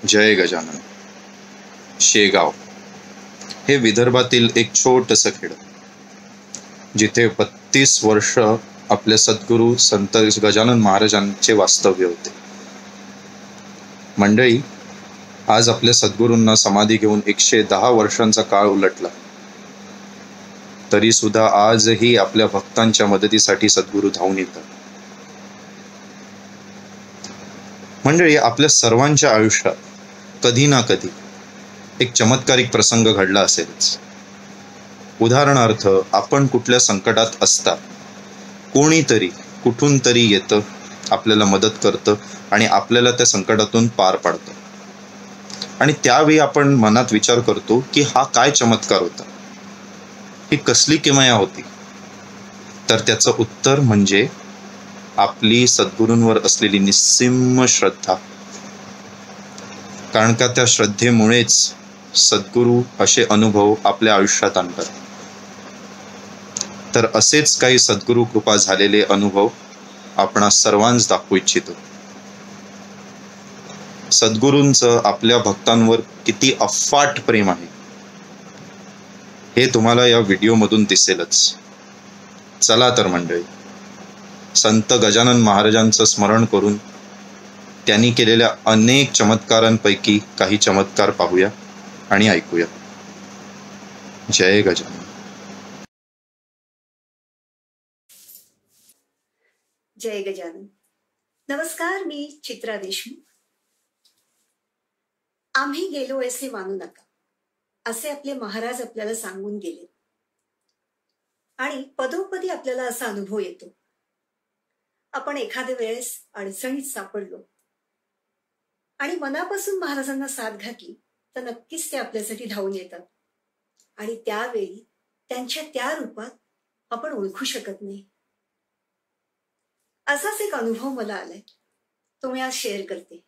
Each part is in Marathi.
जय गजानन. शेगाव हे विदर्भातील एक छोटंसं खेड, जिथे 32 वर्ष आपले सद्गुरू संत गजानन महाराजांचे वास्तव्य होते. मंडळी, आज आपल्या सद्गुरूंना समाधी घेऊन 110 वर्षांचा काळ उलटला, तरी सुद्धा आजही आपल्या भक्तांच्या मदतीसाठी सद्गुरू धावून येतात. मंडळी, आपल्या सर्वांच्या आयुष्यात कधी ना कधी एक चमत्कारिक प्रसंग घडला असेलच. उदाहरणार्थ, आपण कुठल्या संकटात असता कोणीतरी कुठून तरी येतं, आपल्याला मदत करतं आणि आपल्याला त्या संकटातून पार पाडतं. आणि त्यावेळी आपण मनात विचार करतो की हा काय चमत्कार होता, ही कसली किमया होती. तर त्याचं उत्तर म्हणजे आपली सद्गुरूंवर असलेली निस्सीम श्रद्धा. कारण का त्या श्रद्धेमुळेच सद्गुरू असे अनुभव आपल्या आयुष्यात आणतात. तर असेच काही सद्गुरू कृपा झालेले अनुभव आपण सर्वांस दाखवू इच्छितो. सद्गुरूंचं आपल्या भक्तांवर किती अफाट प्रेम आहे हे तुम्हाला या व्हिडिओमधून दिसेलच. चला तर मंडळी, संत गजानन महाराजांचं स्मरण करून त्यांनी केलेल्या अनेक चमत्कारांपैकी काही चमत्कार पाहूया आणि ऐकूया. जय गजानन. जय गजानन. नमस्कार, मी चित्रा देशमुख. आम्ही गेलो असे मानू नका, असे आपले महाराज आपल्याला सांगून गेले. आणि पदोपदी आपल्याला असा अनुभव येतो, आपण एखाद्या वेळेस अडचणीत सापडलो आणि मनापासून महाराजांना साथ घातली तर नक्कीच ते आपल्यासाठी धावून येतात. आणि त्यावेळी त्यांच्या त्या रूपात आपण ओळखू शकत नाही. असाच एक अनुभव मला आलाय, तो मी आज शेअर करते.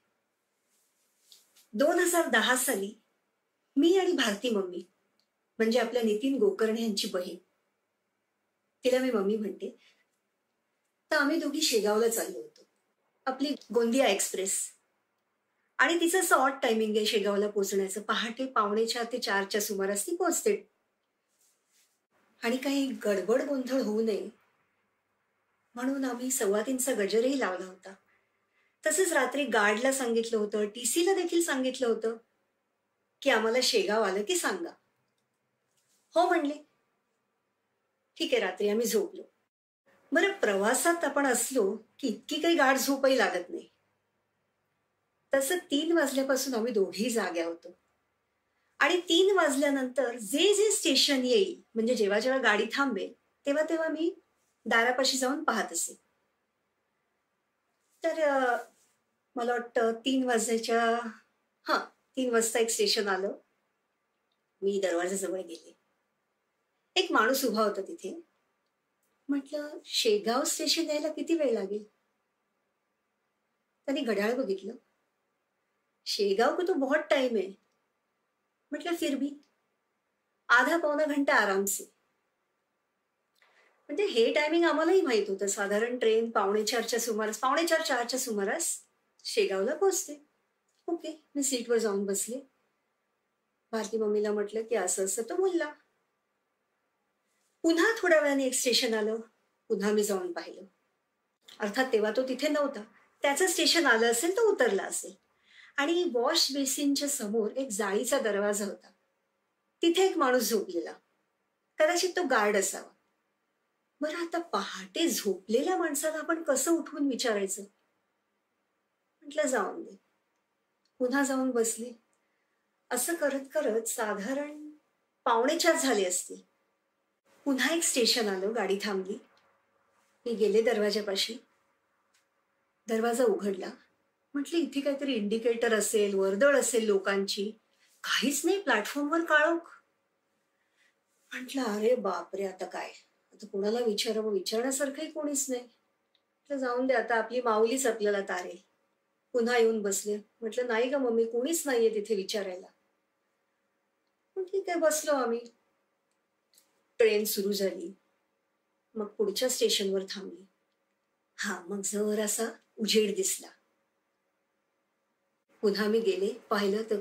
2010 साली मी आणि भारती मम्मी, म्हणजे आपल्या नितीन गोकर्णे यांची बहीण, तिला मी मम्मी म्हणते, तर आम्ही दोघी शेगावला चाललो होतो. आपली गोंदिया एक्सप्रेस. आणि तिचं असं ऑड टायमिंग आहे शेगावला पोहोचण्याचं. पहाटे 3:45 ते 4च्या सुमारास ती पोहोचते. आणि काही गडबड गोंधळ होऊ नये म्हणून आम्ही 3:15चा गजरही लावला होता. तसंच रात्री गार्डला सांगितलं होतं, टीसीला देखील सांगितलं होतं की आम्हाला शेगाव आलं की सांगा. हो म्हणले. ठीक आहे. रात्री आम्ही झोपलो. बरं, प्रवासात आपण असलो की इतकी काही गाढ झोपही लागत नाही. तसं 3 वाजल्यापासून आम्ही दोघी जाग्या होतो. आणि 3 वाजल्यानंतर जे जे स्टेशन येईल, म्हणजे जेव्हा जेव्हा गाडी थांबेल तेव्हा तेव्हा मी दारापाशी जाऊन पाहत असे. तर मला वाटतं 3 वाजता एक स्टेशन आलं. मी दरवाजाजवळ गेले. एक माणूस उभा होता तिथे. म्हटलं, शेगाव स्टेशन यायला किती वेळ लागेल? त्यांनी घड्याळ बघितलं. शेगाव को तो बहुत टाइम है. म्हटलं, फिर भी आधा पौना घंटा आराम से. म्हणजे हे टायमिंग आम्हालाही माहित होतं. साधारण ट्रेन 4:45च्या सुमारास शेगावला पोहोचते. ओके, मी सीटवर जाऊन बसले. भारती मम्मीला म्हटलं की असं असं तो बोलला. पुन्हा थोड्या वेळाने एक स्टेशन आलं. पुन्हा मी जाऊन पाहिलं. अर्थात तेव्हा तो तिथे नव्हता. त्याचं स्टेशन आलं असेल तर उतरला असेल. आणि वॉश बेसिनच्या समोर एक जाळीचा दरवाजा होता. तिथे एक माणूस झोपलेला. कदाचित तो गार्ड असावा. बरं, आता पहाटे झोपलेल्या माणसाला आपण कसं उठवून विचारायचं? म्हटलं जाऊन दे. पुन्हा जाऊन बसले. असं करत करत साधारण 3:45 झाले असतील. पुन्हा एक स्टेशन आलं. गाडी थांबली. मी गेले दरवाजापाशी. दरवाजा उघडला. म्हटलं, इथे काहीतरी इंडिकेटर असेल, वर्दळ असेल लोकांची. काहीच नाही. प्लॅटफॉर्मवर काळोख. म्हटलं, अरे बापरे, आता काय? आता कोणाला विचारावं? विचारण्यासारखंही कोणीच नाही. म्हटलं, जाऊन दे, आता आपली माऊलीच आपल्याला तारेल. पुन्हा येऊन बसले. म्हटलं, नाही ग मम्मी, कोणीच नाहीये तिथे विचारायला. ठीक आहे, बसलो आम्ही. ट्रेन सुरू झाली. मग पुढच्या स्टेशनवर थांबली. मग जरासा उजेड दिसला. पुन्हा मी गेले, पाहिलं तर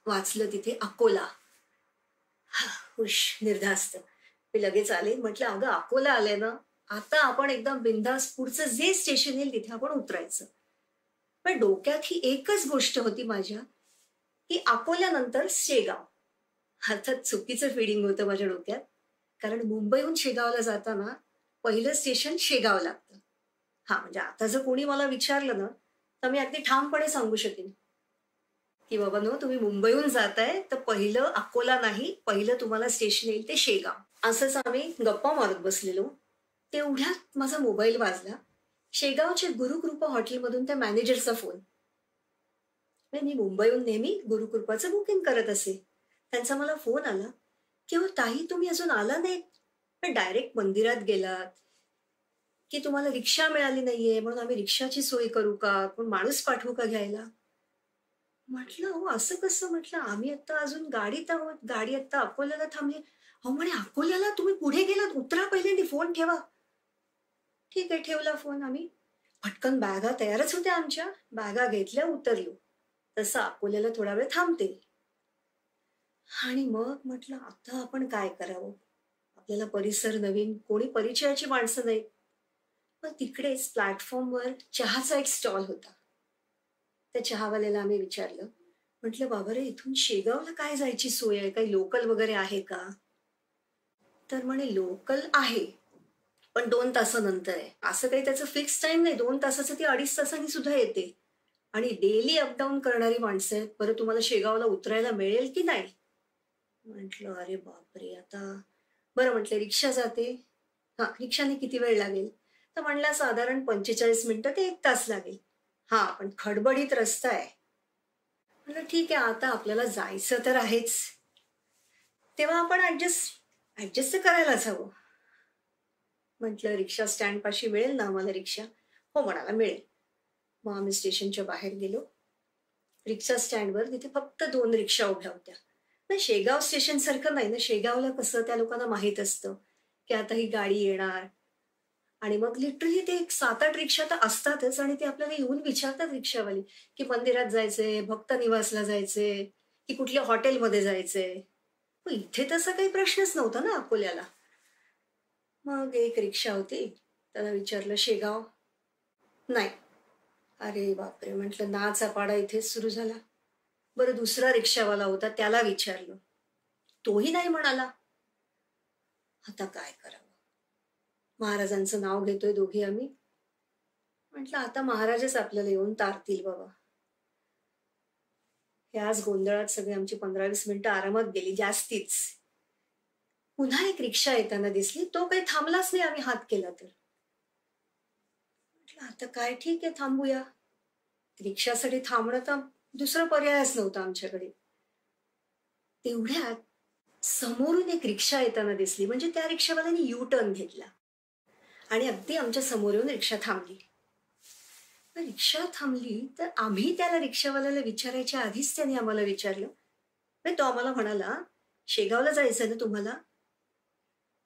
वाचलं तिथे अकोला. हुश, निर्धास्त. मी लगेच आले, म्हटलं अगं अकोला आले ना, आता आपण एकदम बिंदास पुढचं जे स्टेशन येईल तिथे आपण उतरायचं. पण डोक्यात ही एकच गोष्ट होती माझ्या, की अकोल्यानंतर शेगाव. अर्थात चुकीचं फिडिंग होतं माझ्या डोक्यात. कारण मुंबईहून शेगावला जाताना पहिलं स्टेशन शेगाव लागतं. हा, म्हणजे आता जर कोणी मला विचारलं ना, तर मी अगदी ठामपणे सांगू शकेन, की बाबांनो तुम्ही मुंबईहून जाताय तर पहिलं अकोला नाही, पहिलं तुम्हाला स्टेशन येईल ते शेगाव. असंच आम्ही गप्पा मारत बसलेलो. तेवढ्यात माझा मोबाईल वाजला. शेगावच्या गुरुकृपा हॉटेलमधून त्या मॅनेजरचा फोन. मी मुंबईहून नेहमी गुरुकृपाचं बुकिंग करत असे. त्यांचा मला फोन आला, की "अहो ताई, तुम्ही अजून आला नाहीत, पण डायरेक्ट मंदिरात गेलात, की तुम्हाला रिक्षा मिळाली नाहीये म्हणून आम्ही रिक्षाची सोय करू का? कोण माणूस पाठवू का घ्यायला?" म्हटलं, "अहो असं कसं?" म्हटलं, "आम्ही आता अजून गाडीत आहोत. गाडी आता अकोल्याला थांबली." अहो म्हणे, "अकोल्याला तुम्ही पुढे गेलात, उतरा पहिल्यांदा, फोन ठेवा." ठीक आहे, ठेवला फोन आम्ही. पटकन बॅगा तयारच होत्या आमच्या. बॅगा घेतल्या, उतरलो. तसं अकोल्याला थोडा वेळ थांबते. आणि मग म्हटलं आता आपण काय करावं? आपल्याला परिसर नवीन, कोणी परिचयाची माणसं नाहीत. मग तिकडेच प्लॅटफॉर्मवर चहाचा एक स्टॉल होता. त्या चहावाल्याला आम्ही विचारलं. म्हटलं, "बाबा रे, इथून शेगावला काय जायची सोय आहे? काही लोकल वगैरे आहे का?" तर म्हणे, "लोकल आहे, पण 2 तासानंतर आहे." असं काही त्याचं फिक्स टाईम नाही. 2 तासाचं ती 2.5 तासांनी सुद्धा येते. आणि डेली अपडाऊन करणारी माणसं आहेत. बरं तुम्हाला शेगावला उतरायला मिळेल की नाही? म्हटलं, "अरे बापरे! आता." बरं म्हटलं, "रिक्षा जाते." हां, रिक्षाने किती वेळ लागेल? तर म्हणला, "साधारण 45 मिनिटं ते 1 तास लागेल." हां, पण खडबडीत रस्ता आहे. म्हटलं, "ठीक आहे, आता आपल्याला जायचं तर आहेच. तेव्हा आपण ॲडजस्ट तर करायलाच हवं." म्हटलं, "रिक्षा स्टँडपाशी मिळेल ना आम्हाला रिक्षा?" हो म्हणाला, "मिळेल." मग आम्ही स्टेशनच्या बाहेर गेलो. रिक्षा स्टँडवर तिथे फक्त 2 रिक्षा उभ्या होत्या. पण शेगाव स्टेशन सारखं नाही ना. शेगावला कसं त्या लोकांना माहित असतं, की आता ही गाडी येणार. आणि मग लिटरली ते एक 7-8 रिक्षा तर असतातच आणि ते आपल्याला येऊन विचारतात रिक्षावाले, की मंदिरात जायचंय, भक्त निवासला जायचंय, की कुठल्या हॉटेलमध्ये जायचंय. मग इथे तसा काही प्रश्नच नव्हता ना अकोल्याला. मग एक रिक्षा होती. त्याला विचारलं, "शेगाव?" "नाही." अरे बापरे! म्हटलं नाचा पाडा इथेच सुरू झाला. बरं दुसरा रिक्षावाला होता, त्याला विचारलं. तोही नाही म्हणाला. आता काय करावं? महाराजांचं नाव घेतोय दोघी आम्ही. म्हटलं आता महाराजच आपल्याला येऊन तारतील बाबा. ह्याच गोंधळात सगळी आमची 15-20 मिनिटं आरामात गेली, जास्तीच. पुन्हा एक रिक्षा येताना दिसली. तो काही थांबलाच नाही आम्ही हात केला तर. म्हटलं आता काय, ठीक आहे थांबूया. रिक्षासाठी थांबणं तर दुसरा पर्यायच नव्हता आमच्याकडे. तेवढ्यात समोरून एक रिक्षा येताना दिसली. म्हणजे त्या रिक्षावाल्याने यू टर्न घेतला आणि अगदी आमच्या समोर येऊन रिक्षा थांबली. मग रिक्षा थांबली तर आम्ही त्याला रिक्षावाल्याला विचारायच्या आधीच त्याने आम्हाला विचारलं. मग तो आम्हाला म्हणाला, "शेगावला जायचं ना तुम्हाला?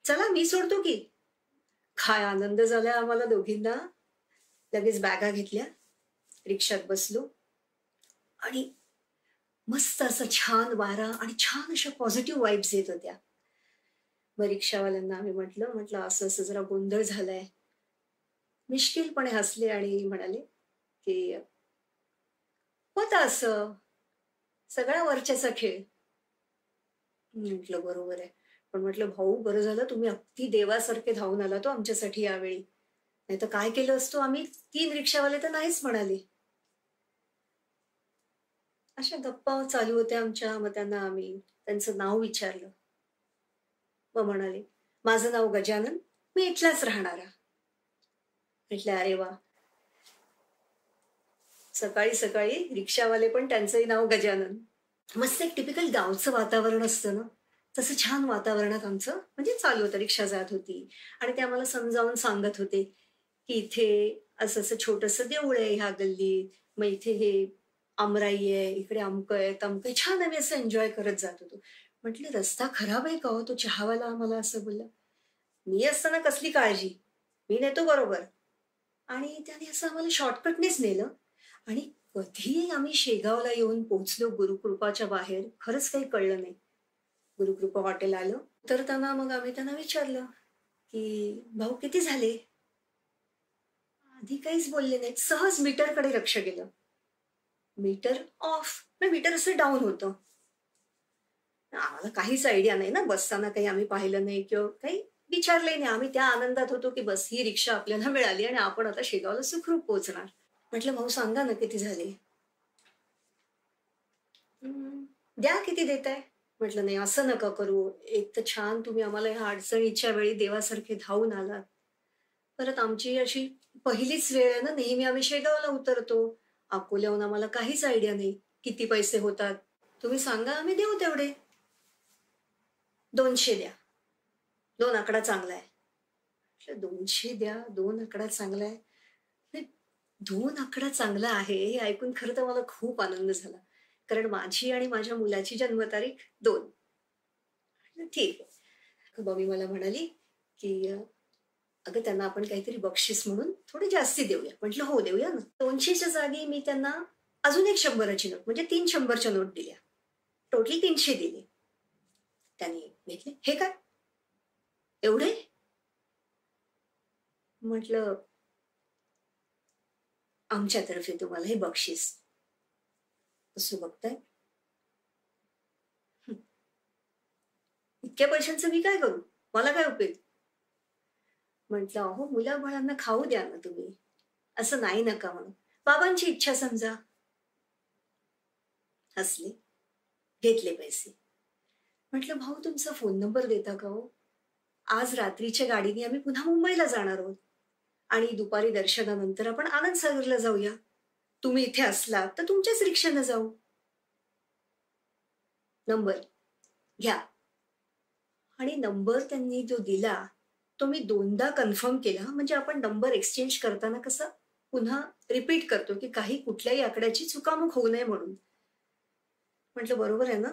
चला मी सोडतो की." काय आनंद झाला आम्हाला दोघींना. लगेच बॅगा घेतल्या, रिक्षात बसलो आणि मस्त असा छान वारा आणि छान अशा पॉझिटिव्ह वाइब्स येत होत्या. मग रिक्षावाल्यांना आम्ही म्हटलं असं-असं जरा गोंधळ झालाय. मिश्किलपणे हसले आणि म्हणाले, की "होतं असं, सगळ्या वरच्याचा खेळ." म्हटलं, "बरोबर आहे." पण म्हटलं, "भाऊ बरं झालं तुम्ही अगदी देवासारखे धावून आलात हो आमच्यासाठी यावेळी. नाहीतर काय केलं असतो आम्ही?" 3 रिक्षावाले तर नाहीच म्हणाले. अशा गप्पा चालू होत्या आमच्या. मग त्यांना आम्ही त्यांचं नाव विचारलं. मग म्हणाले, "माझं नाव गजानन. मी इथलाच राहणारा." म्हटलं, "अरे वाह!" सकाळी सकाळी रिक्षावाले पण त्यांचंही नाव गजानन. मस्त एक टिपिकल गावचं वातावरण असतं ना, तसं छान वातावरणात आमचं म्हणजे चालू होतं. रिक्षा जात होती आणि ते आम्हाला समजावून सांगत होते, की इथे असं-असं छोटंसं देऊळ आहे ह्या गल्लीत. मग इथे हे आमराई आहे, इकडे अमकं आहे, तमकं आहे. छान आम्ही असं एन्जॉय करत जात होतो. म्हटलं, "रस्ता खराब आहे का हो?" तो चहावाला आम्हाला असं बोलला. "मी असताना कसली काळजी? मी नेतो बरोबर." आणि त्याने असं आम्हाला शॉर्टकटनेच नेलं आणि कधी आम्ही शेगावला येऊन पोहोचलो गुरुकृपाच्या बाहेर खरंच काही कळलं नाही. गुरुकृपा हॉटेल आलं. उतरताना मग आम्ही त्यांना विचारलं, की "भाऊ किती झाले?" आधी काहीच बोलले नाहीत. सहज मीटरकडे लक्ष गेलं. Meter off. मग मीटर असं डाऊन होतं. आम्हाला काहीच आयडिया नाही ना, बसताना काही आम्ही पाहिलं नाही किंवा काही विचारलंही नाही. आम्ही त्या आनंदात होतो, की बस ही रिक्षा आपल्याला मिळाली आणि आपण आता शेगावला सुखरूप पोहोचणार. म्हटलं, "भाऊ सांगा ना किती झाले?" द्या किती देताय?" म्हटलं, "नाही असं नका करू. एक तर छान तुम्ही आम्हाला ह्या अडचणीच्या वेळी देवासारखे धावून आलात. परत आमची अशी पहिलीच वेळ आहे ना, नेहमी आम्ही शेगावला उतरतो. अकोल्याहून आम्हाला काहीच आयडिया नाही किती पैसे होतात. तुम्ही सांगा आम्ही देऊ तेवढे. 200 द्या. 2 आकडा चांगला आहे." म्हटलं 200 द्या, 2 आकडा चांगला आहे. नाही, 2 आकडा चांगला आहे हे ऐकून खरं तर मला खूप आनंद झाला. कारण माझी आणि माझ्या मुलाची जन्मतारीख 2. म्हटलं ठीक आहे. मम्मी मला म्हणाली, की "अगं त्यांना आपण काहीतरी बक्षीस म्हणून थोडी जास्ती देऊया." म्हटलं, "हो देऊया ना." 200च्या जागी मी त्यांना अजून एक 100ची नोट म्हणजे 3 100च्या नोट दिल्या. टोटल 300 दिले. त्यांनी घेतले. "हे काय? एवढे?" म्हटलं, "आमच्यातर्फे तुम्हाला हे बक्षीस." कसं बघताय? "हं, इतक्या पैशांचं मी काय करू? मला काय उपयोग?" म्हटलं, "अहो मुलाबाळांना खाऊ द्या ना तुम्ही. असं नाही नका म्हणू. बाबांची इच्छा समजा." हसले, घेतले पैसे. म्हटलं, "भाऊ तुमचा फोन नंबर देता का हो? आज रात्रीच्या गाडीने आम्ही पुन्हा मुंबईला जाणार आहोत आणि दुपारी दर्शनानंतर आपण आनंदसागरला जाऊया. तुम्ही इथे असलात तर तुमच्याच रिक्षाने जाऊ. नंबर घ्या." आणि नंबर त्यांनी जो दिला, तो मी 2दा कन्फर्म केला. म्हणजे आपण नंबर एक्सचेंज करताना कसं पुन्हा रिपीट करतो, की काही कुठल्याही आकड्याची चुकामुक होऊ नये म्हणून. म्हटलं, "बरोबर आहे ना?"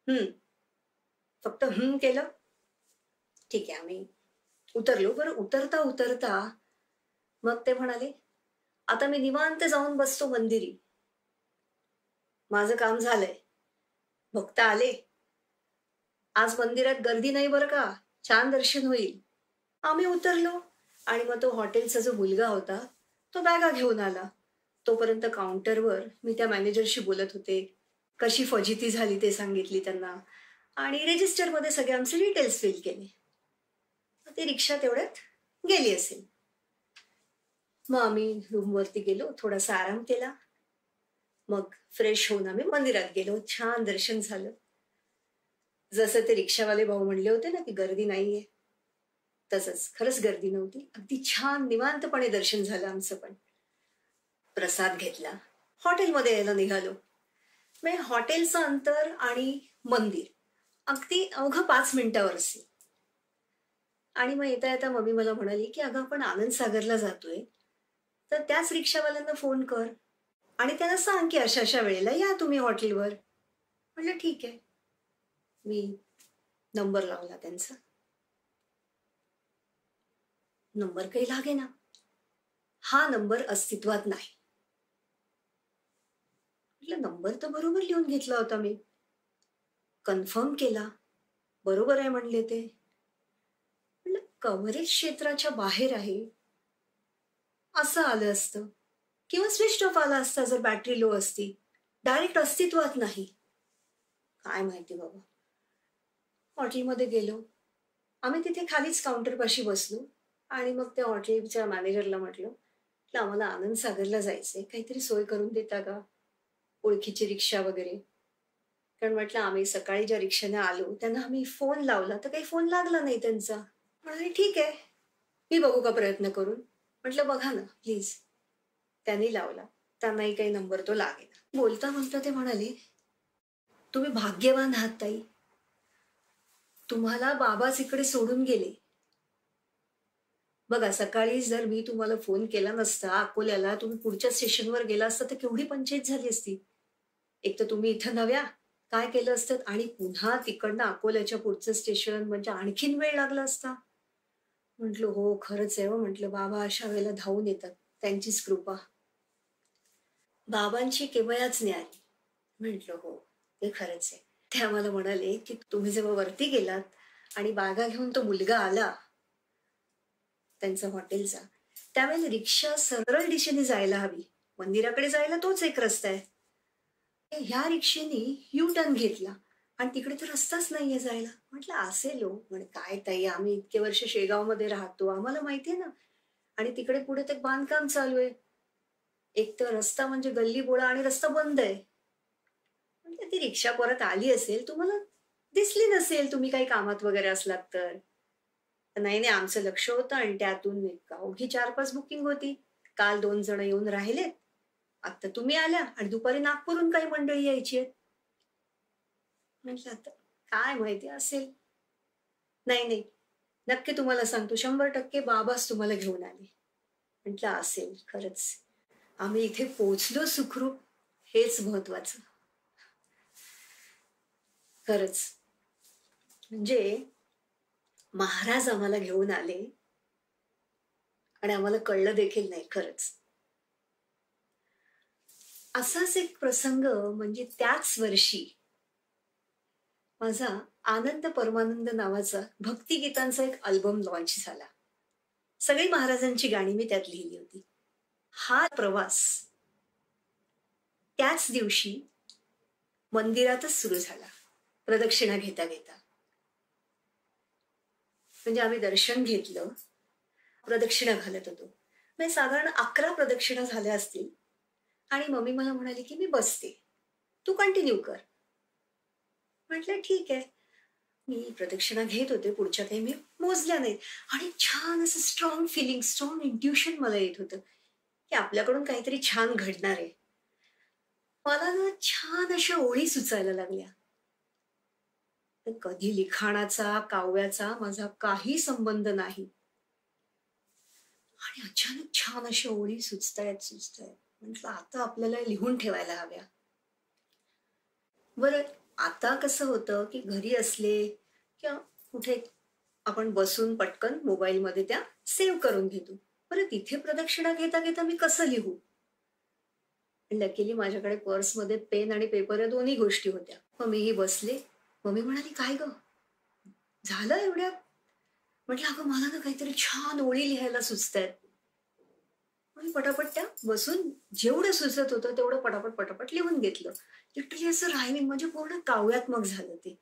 "हं." फक्त हं केलं. ठीक आहे आम्ही उतरलो. बरं उतरता मग ते म्हणाले, "आता मी निवांत जाऊन बसतो मंदिरी. माझं काम झालंय. भक्त आले. आज मंदिरात गर्दी नाही बरं का. छान दर्शन होईल." आम्ही उतरलो आणि मग तो हॉटेलचा जो मुलगा होता, तो बॅगा घेऊन आला. तोपर्यंत काउंटरवर मी त्या मॅनेजरशी बोलत होते. कशी फजिती झाली ते सांगितली त्यांना आणि रजिस्टरमध्ये सगळे आमचे डिटेल्स फिल केले. मग ती रिक्षा तेवढ्यात गेली असेल. मग आम्ही रूमवरती गेलो, थोडासा आराम केला. मग फ्रेश होऊन आम्ही मंदिरात गेलो. छान दर्शन झालं. जसं ते रिक्षावाले भाऊ म्हणले होते ना, की गर्दी नाहीये. तसंच खरंच गर्दी नव्हती. अगदी छान निवांतपणे दर्शन झालं आमचं पण. प्रसाद घेतला. हॉटेलमध्ये यायला निघालो. म्हणजे हॉटेलचं अंतर आणि मंदिर अगदी अवघं 5 मिनिटावर असेल. आणि मग येता-येता मम्मी मला म्हणाली, की "अगं आपण आनंदसागरला जातोय, तर त्याच रिक्षावाल्यांना फोन कर आणि त्यांना सांग, की अशा-अशा वेळेला या तुम्ही हॉटेलवर." म्हटलं, "ठीक आहे." मी नंबर लावला त्यांचा. नंबर काही लागेना. हा नंबर अस्तित्वात नाही. म्हटलं, "नंबर तर बरोबर लिहून घेतला होता मी." कन्फर्म केला. बरोबर आहे म्हणले ते. म्हटलं, "कव्हरेज क्षेत्राच्या बाहेर आहे." असं आलं असतं किंवा स्विच ऑफ आला असता जर बॅटरी लो असती. डायरेक्ट अस्तित्वात नाही. काय माहिती बाबा. हॉटेलमध्ये गेलो. आम्ही तिथे खालीच काउंटरपाशी बसलो आणि मग त्या हॉटेलच्या मॅनेजरला म्हटलं, "म्हटलं आम्हाला आनंदसागरला जायचंय. काहीतरी सोय करून देता का? ओळखीची रिक्षा वगैरे." कारण म्हटलं आम्ही सकाळी ज्या रिक्षाने आलो त्यांना आम्ही फोन लावला तर काही फोन लागला नाही त्यांचा. म्हणाले, "ठीक आहे. मी बघू का प्रयत्न करून." म्हटलं, "बघा ना प्लीज." त्यांनी लावला. त्यांनाही काही नंबर तो लागेना. बोलता ते म्हणाले, "तुम्ही भाग्यवान आहात ताई. तुम्हाला बाबाच इकडे सोडून गेले. बघा सकाळी जर मी तुम्हाला फोन केला नसता अकोल्याला, तुम्ही पुढच्या स्टेशनवर गेला असता तर केवढी पंचायत झाली असती. एक तर तुम्ही इथं नव्या, काय केलं असतं आणि पुन्हा तिकडनं अकोल्याच्या पुढचं स्टेशन म्हणजे आणखीन वेळ लागला असता." म्हटलं, "हो खरंच आहे हो." म्हटलं, "बाबा अशा वेळेला धावून येतात. त्यांचीच कृपा." बाबांची केवयाच आली. म्हटलं हो, ते खरंच आहे. ते आम्हाला म्हणाले, की तुम्ही जेव्हा वरती गेलात आणि बागा घेऊन तो मुलगा आला त्यांचा हॉटेलचा, त्यावेळेला रिक्षा सरळ दिशेने जायला हवी. मंदिराकडे जायला तोच एक रस्ता आहे. ह्या रिक्षेने यू टर्न घेतला आणि तिकडे तर रस्ताच नाहीये जायला. म्हटलं असेल हो. म्हणे काय ताई आम्ही इतके वर्ष शेगावमध्ये राहतो. आम्हाला माहितीये ना आणि तिकडे पुढे ते बांधकाम चालू आहे. एक तर रस्ता म्हणजे गल्ली बोळा आणि रस्ता बंद आहे. म्हटलं ती रिक्षा परत आली असेल, तुम्हाला दिसली नसेल तुम्ही काही कामात वगैरे असलात तर. नाही, नाही आमचं लक्ष होतं आणि त्यातून एक अवघी 4-5 बुकिंग होती. काल 2 जण येऊन राहिलेत. आता तुम्ही आल्या आणि दुपारी नागपूरहून काही मंडळी यायची आहेत. म्हटलं आता काय माहिती असेल. नाही, नाही. नक्की तुम्हाला सांगतो 100% बाबाच तुम्हाला घेऊन आले. म्हटलं असेल खरंच. आम्ही इथे पोहोचलो सुखरूप हेच महत्वाचं. खरंच. म्हणजे महाराज आम्हाला घेऊन आले आणि आम्हाला कळलं देखील नाही खरंच. असाच एक प्रसंग म्हणजे त्याच वर्षी माझा आनंद परमानंद नावाचा भक्तिगीतांचा एक अल्बम लॉन्च झाला. सगळी महाराजांची गाणी मी त्यात लिहिली होती. हा प्रवास त्याच दिवशी मंदिरातच सुरू झाला. प्रदक्षिणा घेता घेता. म्हणजे आम्ही दर्शन घेतलं, प्रदक्षिणा घालत होतो. म्हणजे साधारण 11 प्रदक्षिणा झाल्या असतील आणि मम्मी मला म्हणाली, की "मी बसते. तू कंटिन्यू कर." म्हटलं, "ठीक आहे." मी प्रदक्षिणा घेत होते. पुढच्या काही मी मोजल्या नाहीत आणि छान असं स्ट्राँग फीलिंग, स्ट्राँग इंट्युशन मला येत होतं, की आपल्याकडून काहीतरी छान घडणार आहे. मला ना छान अशा ओळी सुचायला लागल्या. तर कधी लिखाणाचा, काव्याचा माझा काही संबंध नाही. आणि अचानक छान अशा ओळी सुचतायत, सुचतायत. म्हटलं आता आपल्याला लिहून ठेवायला हव्या. बरं आता कसं होतं, की घरी असले किंवा कुठे आपण बसून पटकन मोबाईलमध्ये त्या सेव्ह करून घेतो. बरं तिथे प्रदक्षिणा घेता घेता मी कसं लिहू? लकीली माझ्याकडे पर्समध्ये पेन आणि पेपर या दोन्ही गोष्टी होत्या. मग मीही बसले. मम्मी म्हणाली, "काय गं? झालं एवढ्यात?" म्हटलं, "अगं मला ना काहीतरी छान ओळी लिहायला सुचतायत." आणि पटापट त्या बसून जेवढं सुचत होतं तेवढं पटापट, पटापट लिहून घेतलं. लिटरली असं रायमिंग म्हणजे पूर्ण काव्यात्मक झालं ते.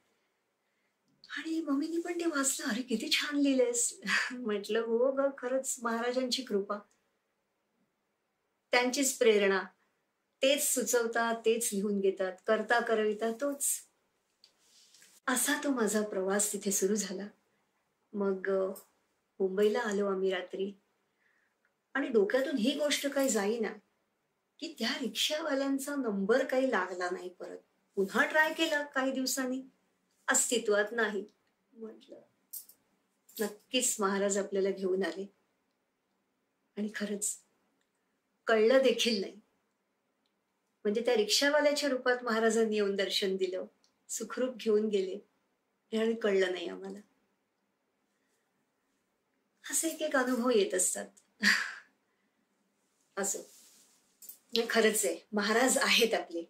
आणि मम्मीनी पण ते वाचलं. "अरे किती छान लिहिलंयस." म्हटलं, "हो गं, खरंच महाराजांची कृपा, त्यांचीच प्रेरणा. तेच सुचवतात, तेच लिहून घेतात. करता करविता तोच." असा तो माझा प्रवास तिथे सुरू झाला. मग मुंबईला आलो आम्ही रात्री आणि डोक्यातून ही गोष्ट काही जाईना, की त्या रिक्षावाल्यांचा नंबर काही लागला नाही परत. पुन्हा ट्राय केला काही दिवसांनी, अस्तित्वात नाही. म्हटलं नक्कीच महाराज आपल्याला घेऊन आले आणि खरंच कळलं देखील नाही. म्हणजे त्या रिक्षावाल्याच्या रूपात महाराजांनी येऊन दर्शन दिलं, सुखरूप घेऊन गेले हे आणि कळलं नाही आम्हाला. असे एक एक अनुभव येत असतात. असो. नाही खरंच आहे. महाराज आहेत आपले.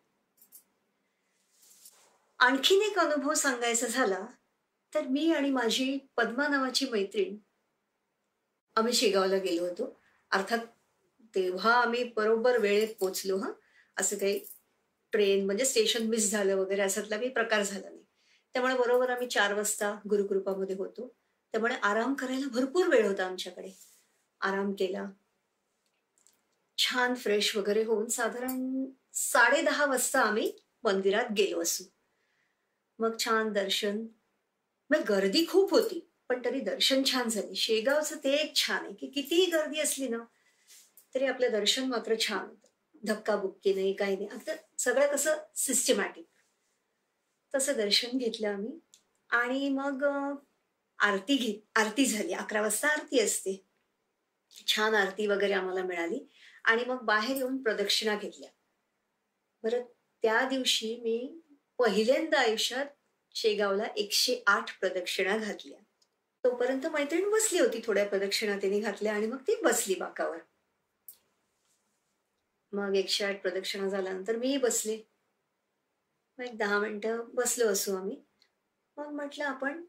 आणखीन एक अनुभव सांगायचा झाला, तर मी आणि माझी पद्मा नावाची मैत्रीण आम्ही शेगावला गेलो होतो. अर्थात तेव्हा आम्ही बरोबर वेळेत पोहोचलो हं. असं काही ट्रेन म्हणजे स्टेशन मिस झालं वगैरे अशातला काही प्रकार झाला नाही. त्यामुळे बरोबर आम्ही 4 वाजता गुरुकृपामध्ये होतो. त्यामुळे आराम करायला भरपूर वेळ होता आमच्याकडे. आराम केला. छान फ्रेश वगैरे होऊन साधारण 10:30 वाजता आम्ही मंदिरात गेलो असू. मग छान दर्शन. मग गर्दी खूप होती, पण तरी दर्शन छान झाले. शेगावचं ते एक छान आहे, की कितीही गर्दी असली ना, तरी आपलं दर्शन मात्र छान होतं. धक्काबुक्की नाही, काही नाही. अगदी सगळं कसं सिस्टमॅटिक. तसं दर्शन घेतलं आम्ही आणि मग आरती झाली. 11 वाजता आरती असते. छान आरती वगैरे आम्हाला मिळाली आणि मग बाहेर येऊन प्रदक्षिणा घेतल्या. बरं त्या दिवशी मी पहिल्यांदा आयुष्यात शेगावला 108 प्रदक्षिणा घातल्या. तोपर्यंत मैत्रीण बसली होती. थोड्या प्रदक्षिणा तिने घातल्या आणि मग ती बसली बाकावर. मग 108 प्रदक्षिणा झाल्यानंतर मीही बसले. मग एक 10 मिनिटं बसलो असू आम्ही. मग म्हटलं आपण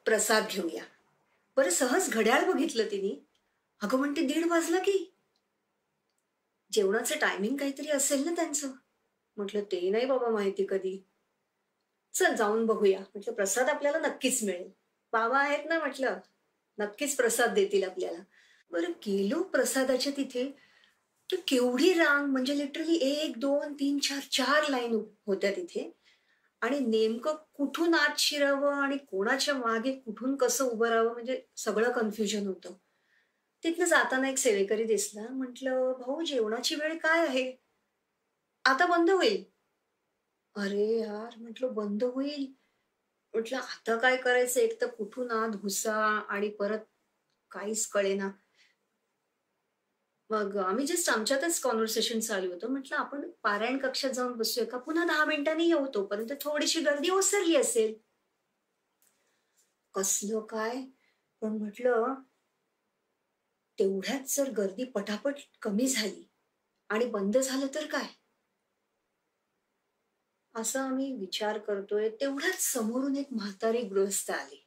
प्रसाद घेऊया. बरं सहज घड्याळ बघितलं तिने. अगं म्हणते 1:30 वाजला की. जेवणाचं टायमिंग काहीतरी असेल ना त्यांचं. म्हटलं ते नाही बाबा माहिती कधी. चल जाऊन बघूया. म्हटलं प्रसाद आपल्याला नक्कीच मिळेल. बाबा आहेत ना म्हटलं, नक्कीच प्रसाद देतील आपल्याला. बरं गेलो प्रसादाच्या तिथे, तर केवढी रांग म्हणजे लिटरली 1, 2, 3, 4, 4 लाईन होत्या तिथे आणि नेमकं कुठून आत शिरावं आणि कोणाच्या मागे कुठून कसं उभं राहावं म्हणजे सगळं कन्फ्युजन होतं. तिथनं जाताना एक सेवेकरी दिसला. म्हटलं, "भाऊ जेवणाची वेळ काय आहे?" "आता बंद होईल." अरे यार! म्हटलं बंद होईल. म्हटलं आता काय करायचं? एक तर कुठून आत घुसा आणि परत काहीच कळेना. मग आम्ही जस्ट आमच्यातच कन्व्हर्सेशन चालू होतं. म्हटलं आपण पारायण कक्षात जाऊन बसूया का? पुन्हा 10 मिनिटांनी येऊ तोपर्यंत थोडीशी गर्दी ओसरली असेल. कसलं काय? पण म्हटलं तेवढ्यात जर गर्दी पटापट कमी झाली आणि बंद झालं तर काय? असा आम्ही विचार करतोय. तेवढ्यात समोरून एक म्हातारी गृहस्थ आली.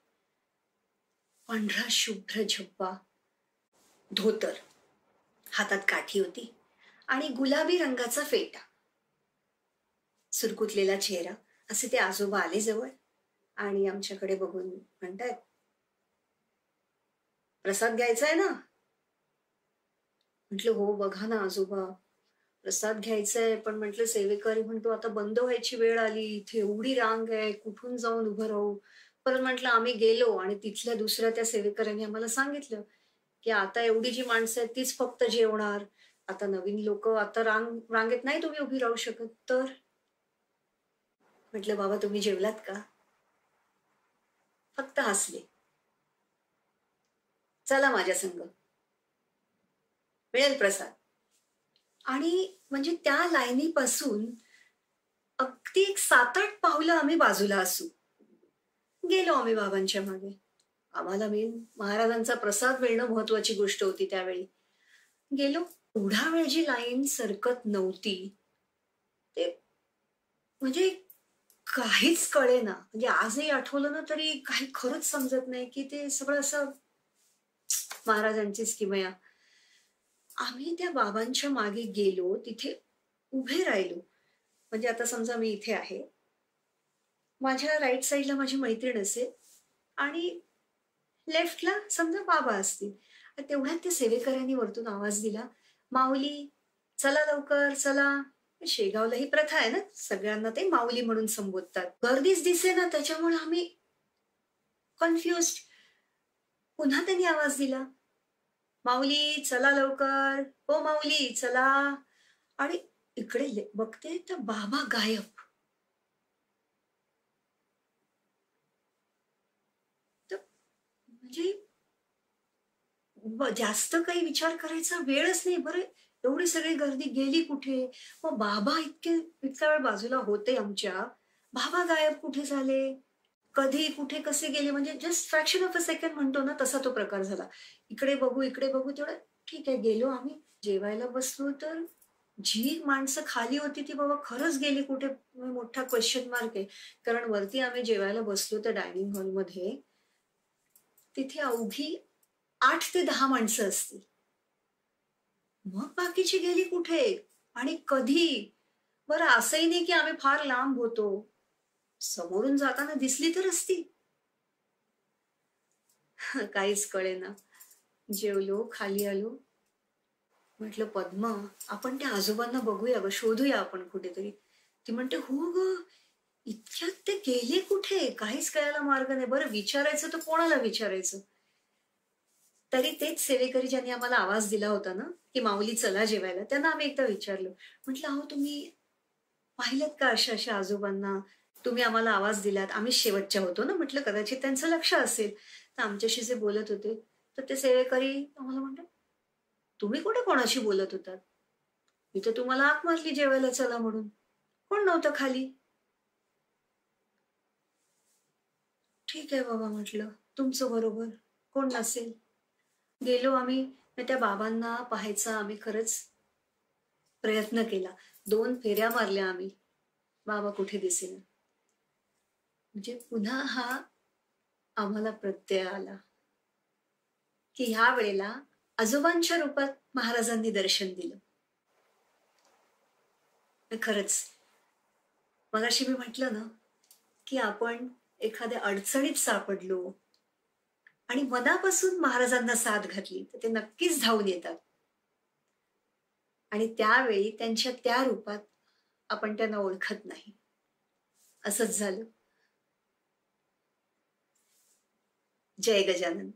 पांढरा शुभ्र झब्बा, धोतर, हातात काठी होती आणि गुलाबी रंगाचा फेटा. सुरकुतलेला चेहरा. असे ते आजोबा आले जवळ आणि आमच्याकडे बघून म्हणतायत, "प्रसाद घ्यायचा आहे ना?" म्हटलं, "हो, बघा ना आजोबा, प्रसाद घ्यायचा आहे." पण म्हटलं सेवेकरी म्हणतो, "आता बंद व्हायची वेळ आली. इथे एवढी रांग आहे. कुठून जाऊन उभं राहू?" परत म्हटलं आम्ही गेलो आणि तिथल्या दुसऱ्या त्या सेवेकऱ्यांनी आम्हाला सांगितलं, की "आता एवढी जी माणसं आहेत तीच फक्त जेवणार. आता नवीन लोकं आता रांगेत नाही तुम्ही उभी राहू शकत." तर म्हटलं, "बाबा तुम्ही जेवलात का?" फक्त हसले. "चला माझ्या संग, मिळेल प्रसाद." आणि म्हणजे त्या लाईनीपासून अगदी एक 7-8 पावलं आम्ही बाजूला असू. गेलो आम्ही बाबांच्या मागे. आम्हाला मेन महाराजांचा प्रसाद मिळणं महत्वाची गोष्ट होती त्यावेळी. गेलो. एवढा वेळ जी लाईन सरकत नव्हती, ते म्हणजे काहीच कळेना. म्हणजे आजही आठवलं ना तरी काही खरंच समजत नाही, की ते सगळं असं महाराजांचीच किमया. आम्ही त्या बाबांच्या मागे गेलो, तिथे उभे राहिलो. म्हणजे आता समजा मी इथे आहे. माझ्या राइट साइडला माझी मैत्रीण असेल आणि लेफ्टला समजा बाबा असतील. आणि तेवढ्यात त्या सेवेकऱ्यांनी वरतून आवाज दिला, "माऊली, चला लवकर, चला." शेगावला ही प्रथा आहे ना, सगळ्यांना ते माऊली म्हणून संबोधतात. गर्दीच दिसेना त्याच्यामुळे आम्ही कन्फ्युज्ड. पुन्हा त्यांनी आवाज दिला, "माऊली, चला लवकर. ओ माऊली, चला." आणि इकडे बघते तर बाबा गायब. तर म्हणजे जास्त काही विचार करायचा वेळच नाही. बरं एवढी सगळी गर्दी गेली कुठे? मग बाबा इतका वेळ बाजूला होते आमच्या. बाबा गायब कुठे झाले? कधी, कुठे, कसे गेले? म्हणजे just fraction of a second म्हणतो ना, तसा तो प्रकार झाला. इकडे बघू तेवढं ठीक आहे. गेलो आम्ही. जेवायला बसलो तर जी माणसं खाली होती ती बाबा खरंच गेली कुठे? मोठा क्वेशन मार्क आहे. कारण वरती आम्ही जेवायला बसलो त्या डायनिंग हॉलमध्ये. तिथे अवघी 8 ते 10 माणसं असतील. मग बाकीची गेली कुठे? आणि कधी? बरं असंही नाही की आम्ही फार लांब होतो. समोरून जाताना दिसली तर असती. काहीच कळेना. जेवलो, खाली आलो. म्हटलं, "पद्मा, आपण त्या आजोबांना बघूया गं, शोधूया आपण कुठेतरी." ती म्हणते, "हो गं, इतक्यात ते गेले कुठे? काहीच कळायला मार्ग नाही." बरं विचारायचं तर कोणाला विचारायचं? तरी तेच सेवेकरी ज्यांनी आम्हाला आवाज दिला होता ना, की "माऊली चला जेवायला." त्यांना आम्ही एकदा विचारलं. म्हटलं, "अहो तुम्ही पाहिलत का अशा-अशा आजोबांना? तुम्ही आम्हाला आवाज दिलात. आम्ही शेवटच्या होतो ना." म्हटलं कदाचित त्यांचं लक्ष असेल. तर आमच्याशी जे बोलत होते, तर ते सेवेकरी आम्हाला म्हणतात, "तुम्ही कुठे कोणाशी बोलत होतात? मी तर तुम्हाला हाक मारली जेवायला चला म्हणून. कोण नव्हतं खाली." "ठीक आहे बाबा," म्हटलं, "तुमचं बरोबर. कोण नसेल." गेलो आम्ही. मग त्या बाबांना पाहायचा आम्ही खरंच प्रयत्न केला, 2 फेऱ्या मारल्या आम्ही, बाबा कुठे दिसेना. म्हणजे पुन्हा हा आम्हाला प्रत्यय आला की ह्या वेळेला आजोबांच्या रूपात महाराजांनी दर्शन दिलं. खरंच मगाशी मी म्हटलं ना, की आपण एखाद्या अडचणीत सापडलो आणि मनापासून महाराजांना साथ घातली तर ते नक्कीच धावून येतात. आणि त्यावेळी त्यांच्या त्या रूपात आपण त्यांना ओळखत नाही. असंच झालं. जय गजानन.